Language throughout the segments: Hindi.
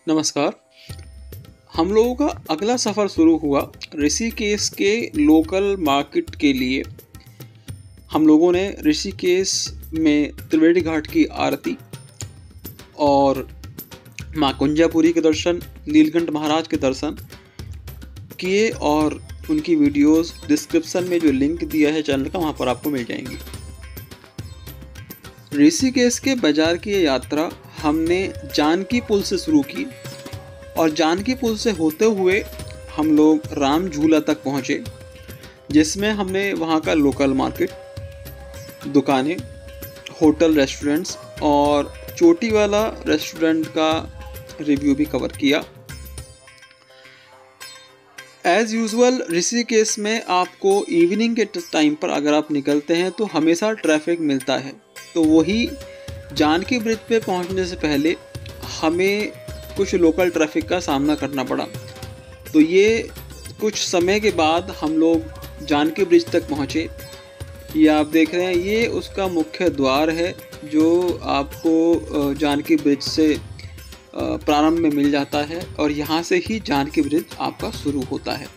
नमस्कार। हम लोगों का अगला सफ़र शुरू हुआ ऋषिकेश के लोकल मार्केट के लिए। हम लोगों ने ऋषिकेश में त्रिवेणी घाट की आरती और माँ कुंजापुरी के दर्शन, नीलकंठ महाराज के दर्शन किए और उनकी वीडियोस डिस्क्रिप्शन में जो लिंक दिया है चैनल का, वहाँ पर आपको मिल जाएंगी। ऋषिकेश के बाजार की ये यात्रा हमने जानकी पुल से शुरू की और जानकी पुल से होते हुए हम लोग राम झूला तक पहुँचे, जिसमें हमने वहाँ का लोकल मार्केट, दुकानें, होटल, रेस्टोरेंट्स और चोटी वाला रेस्टोरेंट का रिव्यू भी कवर किया। एज़ यूजुअल ऋषिकेश में आपको इवनिंग के टाइम पर अगर आप निकलते हैं तो हमेशा ट्रैफिक मिलता है। तो वही जानकी ब्रिज पे पहुंचने से पहले हमें कुछ लोकल ट्रैफिक का सामना करना पड़ा। तो ये कुछ समय के बाद हम लोग जानकी ब्रिज तक पहुंचे। ये आप देख रहे हैं, ये उसका मुख्य द्वार है जो आपको जानकी ब्रिज से प्रारंभ में मिल जाता है और यहाँ से ही जानकी ब्रिज आपका शुरू होता है।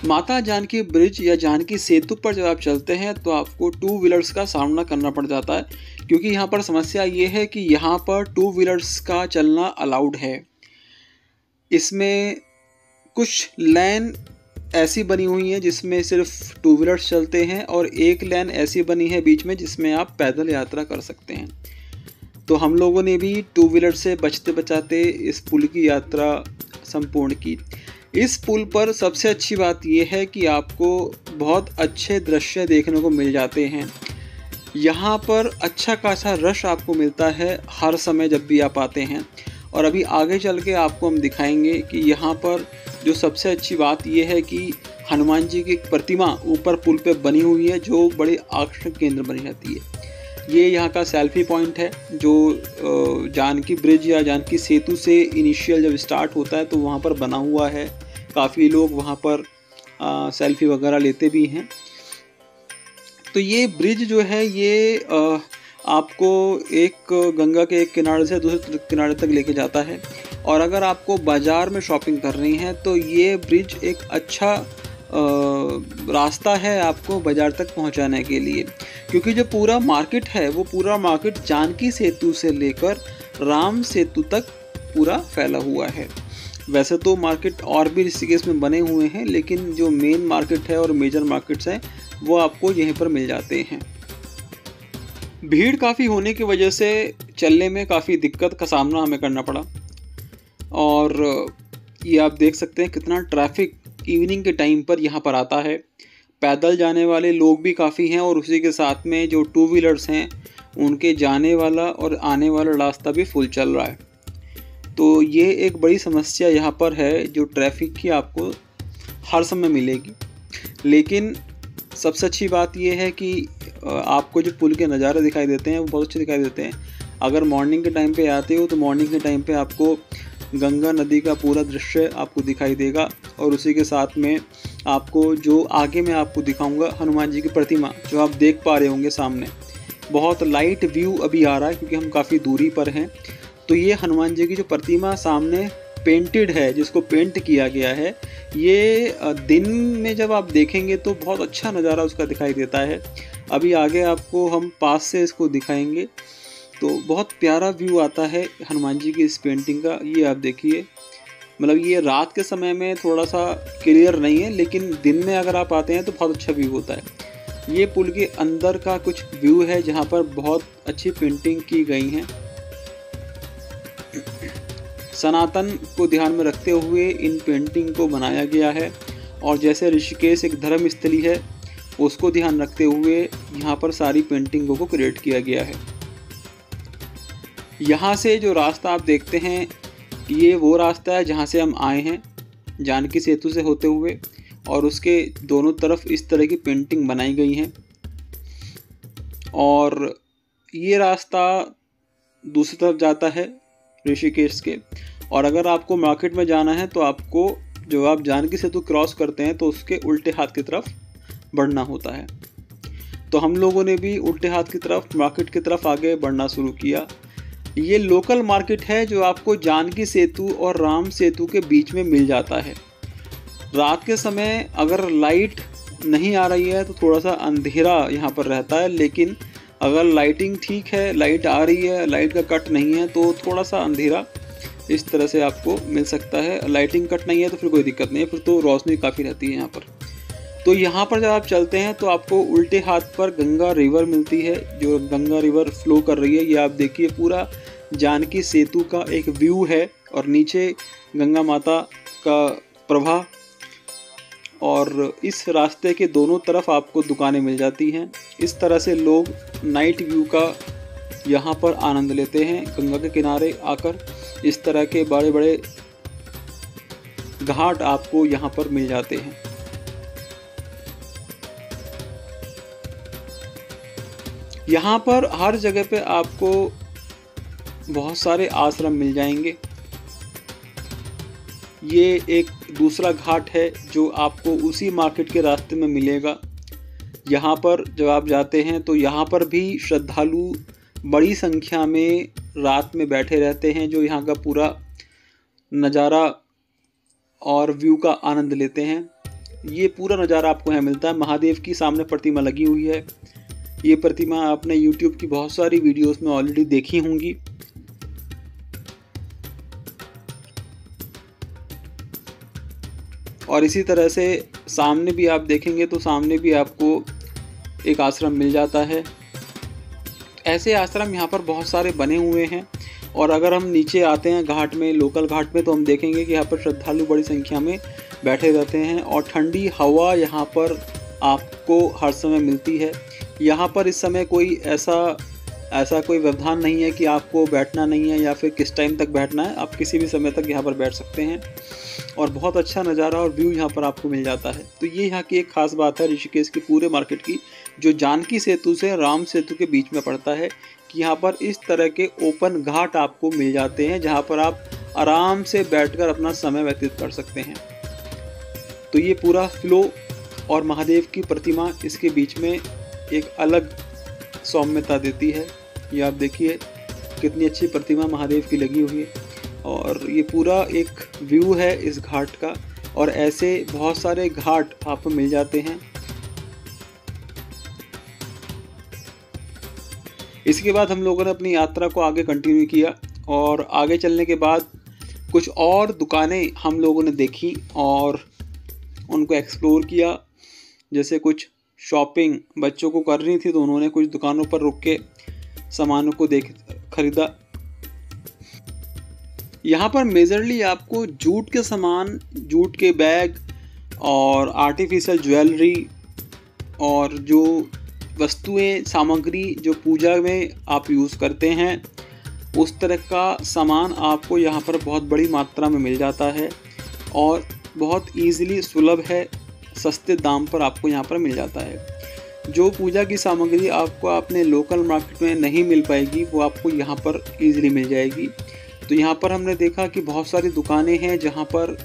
माता जानकी ब्रिज या जानकी सेतु पर जब आप चलते हैं तो आपको टू व्हीलर्स का सामना करना पड़ जाता है, क्योंकि यहाँ पर समस्या ये है कि यहाँ पर टू व्हीलर्स का चलना अलाउड है। इसमें कुछ लेन ऐसी बनी हुई है जिसमें सिर्फ टू व्हीलर्स चलते हैं और एक लेन ऐसी बनी है बीच में जिसमें आप पैदल यात्रा कर सकते हैं। तो हम लोगों ने भी टू व्हीलर से बचते बचाते इस पुल की यात्रा संपूर्ण की। इस पुल पर सबसे अच्छी बात यह है कि आपको बहुत अच्छे दृश्य देखने को मिल जाते हैं। यहाँ पर अच्छा खासा रश आपको मिलता है हर समय जब भी आप आते हैं। और अभी आगे चल के आपको हम दिखाएंगे कि यहाँ पर जो सबसे अच्छी बात यह है कि हनुमान जी की प्रतिमा ऊपर पुल पे बनी हुई है, जो बड़े आकर्षण केंद्र बनी रहती है। ये यहाँ का सेल्फी पॉइंट है जो जानकी ब्रिज या जानकी सेतु से इनिशियल जब स्टार्ट होता है तो वहाँ पर बना हुआ है। काफ़ी लोग वहाँ पर सेल्फी वगैरह लेते भी हैं। तो ये ब्रिज जो है ये आपको एक गंगा के एक किनारे से दूसरे किनारे तक लेके जाता है। और अगर आपको बाज़ार में शॉपिंग करनी है तो ये ब्रिज एक अच्छा रास्ता है आपको बाज़ार तक पहुंचाने के लिए, क्योंकि जो पूरा मार्केट है वो पूरा मार्केट जानकी सेतु से लेकर राम सेतु तक पूरा फैला हुआ है। वैसे तो मार्केट और भी ऋषिकेश में बने हुए हैं, लेकिन जो मेन मार्केट है और मेजर मार्केट्स हैं वो आपको यहीं पर मिल जाते हैं। भीड़ काफ़ी होने की वजह से चलने में काफ़ी दिक्कत का सामना हमें करना पड़ा। और ये आप देख सकते हैं कितना ट्रैफिक इवनिंग के टाइम पर यहाँ पर आता है। पैदल जाने वाले लोग भी काफ़ी हैं और उसी के साथ में जो टू व्हीलर्स हैं उनके जाने वाला और आने वाला रास्ता भी फुल चल रहा है। तो ये एक बड़ी समस्या यहाँ पर है जो ट्रैफिक की आपको हर समय मिलेगी। लेकिन सबसे अच्छी बात ये है कि आपको जो पुल के नज़ारे दिखाई देते हैं वो बहुत अच्छे दिखाई देते हैं। अगर मॉर्निंग के टाइम पे आते हो तो मॉर्निंग के टाइम पे आपको गंगा नदी का पूरा दृश्य आपको दिखाई देगा और उसी के साथ में आपको जो आगे मैं आपको दिखाऊंगा हनुमान जी की प्रतिमा जो आप देख पा रहे होंगे सामने, बहुत लाइट व्यू अभी आ रहा है क्योंकि हम काफ़ी दूरी पर हैं। तो ये हनुमान जी की जो प्रतिमा सामने पेंटेड है, जिसको पेंट किया गया है, ये दिन में जब आप देखेंगे तो बहुत अच्छा नज़ारा उसका दिखाई देता है। अभी आगे आपको हम पास से इसको दिखाएंगे तो बहुत प्यारा व्यू आता है हनुमान जी की इस पेंटिंग का। ये आप देखिए, मतलब ये रात के समय में थोड़ा सा क्लियर नहीं है, लेकिन दिन में अगर आप आते हैं तो बहुत अच्छा व्यू होता है। ये पुल के अंदर का कुछ व्यू है जहाँ पर बहुत अच्छी पेंटिंग की गई हैं। सनातन को ध्यान में रखते हुए इन पेंटिंग को बनाया गया है और जैसे ऋषिकेश एक धर्म स्थली है उसको ध्यान रखते हुए यहाँ पर सारी पेंटिंगों को क्रिएट किया गया है। यहाँ से जो रास्ता आप देखते हैं ये वो रास्ता है जहाँ से हम आए हैं जानकी सेतु से होते हुए, और उसके दोनों तरफ इस तरह की पेंटिंग बनाई गई हैं। और ये रास्ता दूसरी तरफ जाता है ऋषिकेश के। और अगर आपको मार्केट में जाना है तो आपको जो आप जानकी सेतु क्रॉस करते हैं तो उसके उल्टे हाथ की तरफ बढ़ना होता है। तो हम लोगों ने भी उल्टे हाथ की तरफ मार्केट की तरफ आगे बढ़ना शुरू किया। ये लोकल मार्केट है जो आपको जानकी सेतु और राम सेतु के बीच में मिल जाता है। रात के समय अगर लाइट नहीं आ रही है तो थोड़ा सा अंधेरा यहाँ पर रहता है, लेकिन अगर लाइटिंग ठीक है, लाइट आ रही है, लाइट का कट नहीं है, तो थोड़ा सा अंधेरा इस तरह से आपको मिल सकता है। लाइटिंग कट नहीं है तो फिर कोई दिक्कत नहीं है, फिर तो रोशनी काफ़ी रहती है यहाँ पर। तो यहाँ पर जब आप चलते हैं तो आपको उल्टे हाथ पर गंगा रिवर मिलती है, जो गंगा रिवर फ्लो कर रही है। ये आप देखिए पूरा जानकी सेतु का एक व्यू है और नीचे गंगा माता का प्रवाह, और इस रास्ते के दोनों तरफ आपको दुकानें मिल जाती हैं। इस तरह से लोग नाइट व्यू का यहाँ पर आनंद लेते हैं। गंगा के किनारे आकर इस तरह के बड़े बड़े घाट आपको यहाँ पर मिल जाते हैं। यहाँ पर हर जगह पे आपको बहुत सारे आश्रम मिल जाएंगे। ये एक दूसरा घाट है जो आपको उसी मार्केट के रास्ते में मिलेगा। यहाँ पर जब आप जाते हैं तो यहाँ पर भी श्रद्धालु बड़ी संख्या में रात में बैठे रहते हैं, जो यहाँ का पूरा नज़ारा और व्यू का आनंद लेते हैं। ये पूरा नज़ारा आपको यहाँ मिलता है। महादेव की सामने प्रतिमा लगी हुई है। ये प्रतिमा आपने YouTube की बहुत सारी वीडियोस में ऑलरेडी देखी होंगी। और इसी तरह से सामने भी आप देखेंगे तो सामने भी आपको एक आश्रम मिल जाता है। ऐसे आश्रम यहाँ पर बहुत सारे बने हुए हैं। और अगर हम नीचे आते हैं घाट में, लोकल घाट में, तो हम देखेंगे कि यहाँ पर श्रद्धालु बड़ी संख्या में बैठे रहते हैं और ठंडी हवा यहाँ पर आपको हर समय मिलती है। यहाँ पर इस समय कोई ऐसा कोई व्यवधान नहीं है कि आपको बैठना नहीं है या फिर किस टाइम तक बैठना है। आप किसी भी समय तक यहाँ पर बैठ सकते हैं और बहुत अच्छा नज़ारा और व्यू यहाँ पर आपको मिल जाता है। तो ये यहाँ की एक ख़ास बात है ऋषिकेश की पूरे मार्केट की, जो जानकी सेतु से राम सेतु के बीच में पड़ता है, कि यहाँ पर इस तरह के ओपन घाट आपको मिल जाते हैं जहाँ पर आप आराम से बैठकर अपना समय व्यतीत कर सकते हैं। तो ये पूरा फ्लो और महादेव की प्रतिमा इसके बीच में एक अलग सौम्यता देती है। ये आप देखिए कितनी अच्छी प्रतिमा महादेव की लगी हुई है और ये पूरा एक व्यू है इस घाट का। और ऐसे बहुत सारे घाट आपको मिल जाते हैं। इसके बाद हम लोगों ने अपनी यात्रा को आगे कंटिन्यू किया और आगे चलने के बाद कुछ और दुकानें हम लोगों ने देखी और उनको एक्सप्लोर किया। जैसे कुछ शॉपिंग बच्चों को करनी थी तो उन्होंने कुछ दुकानों पर रुक के सामानों को खरीदा। यहाँ पर मेजरली आपको जूट के सामान, जूट के बैग और आर्टिफिशियल ज्वेलरी और जो वस्तुएं, सामग्री जो पूजा में आप यूज़ करते हैं, उस तरह का सामान आपको यहाँ पर बहुत बड़ी मात्रा में मिल जाता है और बहुत ईज़िली सुलभ है, सस्ते दाम पर आपको यहाँ पर मिल जाता है। जो पूजा की सामग्री आपको अपने लोकल मार्केट में नहीं मिल पाएगी वो आपको यहाँ पर ईज़िली मिल जाएगी। तो यहाँ पर हमने देखा कि बहुत सारी दुकानें हैं जहाँ पर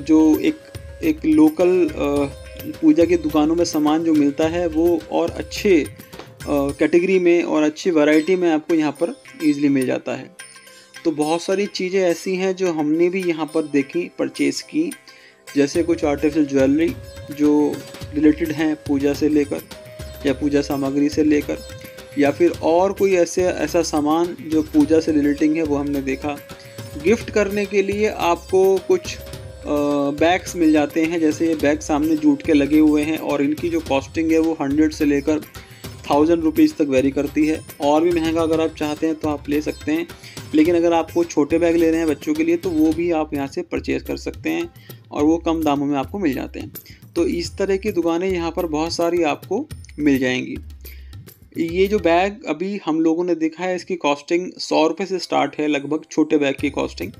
जो एक लोकल पूजा की दुकानों में सामान जो मिलता है वो और अच्छे कैटेगरी में और अच्छी वैरायटी में आपको यहाँ पर ईज़िली मिल जाता है। तो बहुत सारी चीज़ें ऐसी हैं जो हमने भी यहाँ पर देखी, परचेज़ की। जैसे कुछ आर्टिफिशियल ज्वेलरी जो रिलेटेड हैं पूजा से लेकर या पूजा सामग्री से लेकर, या फिर और कोई ऐसा सामान जो पूजा से रिलेटिंग है वो हमने देखा। गिफ्ट करने के लिए आपको कुछ बैग्स मिल जाते हैं। जैसे ये बैग सामने जूट के लगे हुए हैं और इनकी जो कॉस्टिंग है वो 100 से लेकर 1000 रुपीज़ तक वेरी करती है। और भी महंगा अगर आप चाहते हैं तो आप ले सकते हैं, लेकिन अगर आपको छोटे बैग ले रहे हैं बच्चों के लिए तो वो भी आप यहाँ से परचेज़ कर सकते हैं और वो कम दामों में आपको मिल जाते हैं। तो इस तरह की दुकानें यहाँ पर बहुत सारी आपको मिल जाएंगी। ये जो बैग अभी हम लोगों ने देखा है इसकी कॉस्टिंग 100 रुपये से स्टार्ट है लगभग, छोटे बैग की कॉस्टिंग।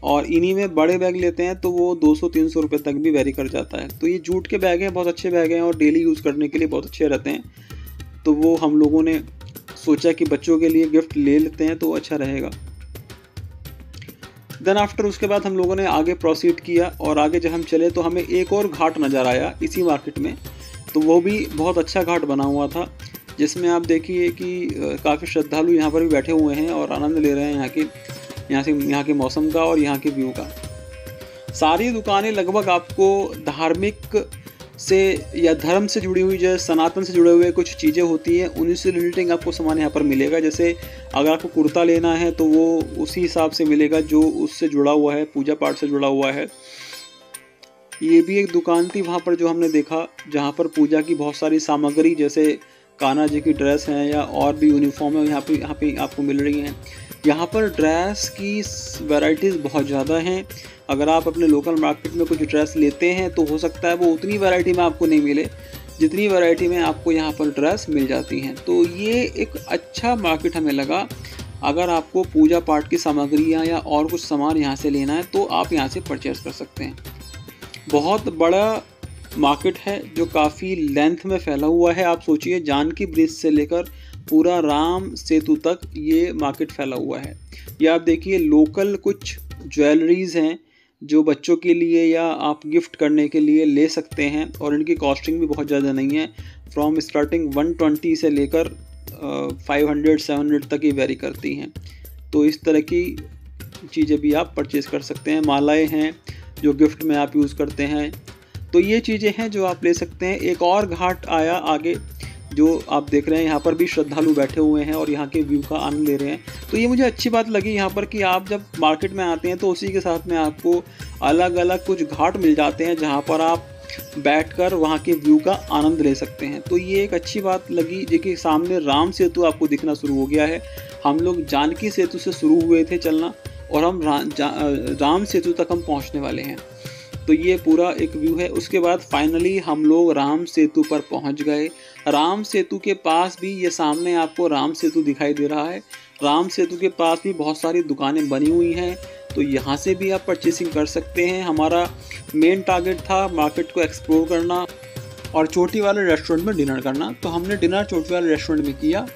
और इन्हीं में बड़े बैग लेते हैं तो वो 200-300 रुपये तक भी वेरी कर जाता है। तो ये जूट के बैग हैं, बहुत अच्छे बैग हैं और डेली यूज़ करने के लिए बहुत अच्छे रहते हैं। तो वो हम लोगों ने सोचा कि बच्चों के लिए गिफ्ट ले लेते हैं तो अच्छा रहेगा। देन आफ्टर उसके बाद हम लोगों ने आगे प्रोसीड किया और आगे जब हम चले तो हमें एक और घाट नज़र आया इसी मार्केट में। तो वो भी बहुत अच्छा घाट बना हुआ था। जिसमें आप देखिए कि काफ़ी श्रद्धालु यहाँ पर भी बैठे हुए हैं और आनंद ले रहे हैं यहाँ के मौसम का और यहाँ के व्यू का। सारी दुकानें लगभग आपको धार्मिक से या धर्म से जुड़ी हुई, जो सनातन से जुड़े हुए कुछ चीज़ें होती हैं उन्हीं से रिलेटिंग आपको सामान यहाँ पर मिलेगा। जैसे अगर आपको कुर्ता लेना है तो वो उसी हिसाब से मिलेगा जो उससे जुड़ा हुआ है, पूजा पाठ से जुड़ा हुआ है। ये भी एक दुकान थी वहाँ पर जो हमने देखा, जहाँ पर पूजा की बहुत सारी सामग्री जैसे कान्हा जी की ड्रेस हैं या और भी यूनिफॉर्म है यहाँ पे आपको मिल रही हैं। यहाँ पर ड्रेस की वैराइटीज़ बहुत ज़्यादा हैं। अगर आप अपने लोकल मार्केट में कुछ ड्रेस लेते हैं तो हो सकता है वो उतनी वैरायटी में आपको नहीं मिले जितनी वैरायटी में आपको यहाँ पर ड्रेस मिल जाती हैं। तो ये एक अच्छा मार्केट हमें लगा। अगर आपको पूजा पाठ की सामग्रियाँ या और कुछ सामान यहाँ से लेना है तो आप यहाँ से परचेस कर सकते हैं। बहुत बड़ा मार्केट है जो काफ़ी लेंथ में फैला हुआ है। आप सोचिए जानकी ब्रिज से लेकर पूरा राम सेतु तक ये मार्केट फैला हुआ है। ये आप देखिए लोकल कुछ ज्वेलरीज़ हैं जो बच्चों के लिए या आप गिफ्ट करने के लिए ले सकते हैं और इनकी कॉस्टिंग भी बहुत ज़्यादा नहीं है। फ्रॉम स्टार्टिंग 120 से लेकर 500-700 तक ही वेरी करती हैं। तो इस तरह की चीज़ें भी आप परचेज़ कर सकते हैं। मालाएं हैं जो गिफ्ट में आप यूज़ करते हैं। तो ये चीज़ें हैं जो आप ले सकते हैं। एक और घाट आया आगे जो आप देख रहे हैं, यहाँ पर भी श्रद्धालु बैठे हुए हैं और यहाँ के व्यू का आनंद ले रहे हैं। तो ये मुझे अच्छी बात लगी यहाँ पर कि आप जब मार्केट में आते हैं तो उसी के साथ में आपको अलग अलग कुछ घाट मिल जाते हैं जहाँ पर आप बैठकर वहाँ के व्यू का आनंद ले सकते हैं। तो ये एक अच्छी बात लगी। देखिए सामने राम सेतु आपको दिखना शुरू हो गया है। हम लोग जानकी सेतु से शुरू हुए थे चलना और हम राम सेतु तक हम पहुँचने वाले हैं। तो ये पूरा एक व्यू है। उसके बाद फाइनली हम लोग राम सेतु पर पहुंच गए। राम सेतु के पास भी ये सामने आपको राम सेतु दिखाई दे रहा है। राम सेतु के पास भी बहुत सारी दुकानें बनी हुई हैं, तो यहाँ से भी आप परचेसिंग कर सकते हैं। हमारा मेन टारगेट था मार्केट को एक्सप्लोर करना और चोटी वाले रेस्टोरेंट में डिनर करना। तो हमने डिनर चोटी वाले रेस्टोरेंट में किया।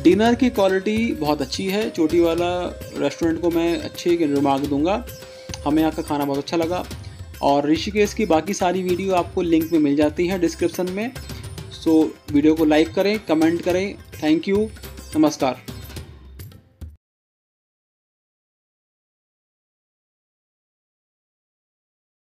डिनर की क्वालिटी बहुत अच्छी है। चोटी वाला रेस्टोरेंट को मैं अच्छे रिमार्क दूंगा। हमें यहाँ का खाना बहुत अच्छा लगा। और ऋषिकेश की बाकी सारी वीडियो आपको लिंक में मिल जाती है डिस्क्रिप्शन में। सो वीडियो को लाइक करें, कमेंट करें। थैंक यू, नमस्कार।